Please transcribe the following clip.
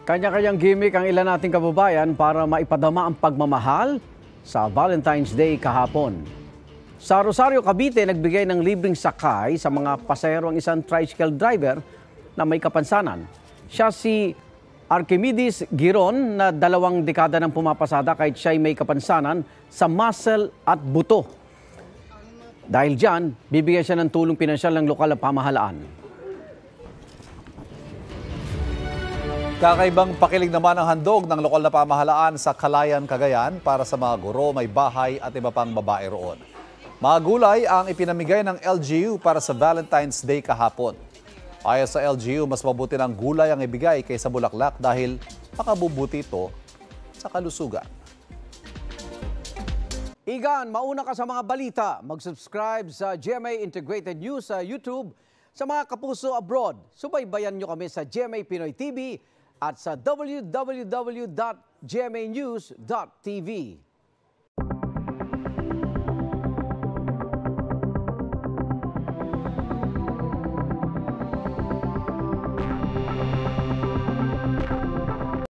Kanya-kanyang gimmick ang ilan nating kababayan para maipadama ang pagmamahal sa Valentine's Day kahapon. Sa Rosario, Cavite, nagbigay ng libreng sakay sa mga pasahero ang isang tricycle driver na may kapansanan. Siya si Archimedes Giron na 2 dekada ng pumapasada kahit siya'y may kapansanan sa muscle at buto. Dahil dyan, bibigyan siya ng tulong pinansyal ng lokal na pamahalaan. Kakaibang pakilig naman ang handog ng lokal na pamahalaan sa Calayan, Cagayan para sa mga guro, may bahay at iba pang babae roon. Mga gulay ang ipinamigay ng LGU para sa Valentine's Day kahapon. Ayon sa LGU, mas mabuti ng gulay ang ibigay kaysa bulaklak dahil makabubuti ito sa kalusugan. Igan, mauna ka sa mga balita. Mag-subscribe sa GMA Integrated News sa YouTube. Sa mga kapuso abroad, subaybayan nyo kami sa GMA Pinoy TV at sa www.gmanews.tv.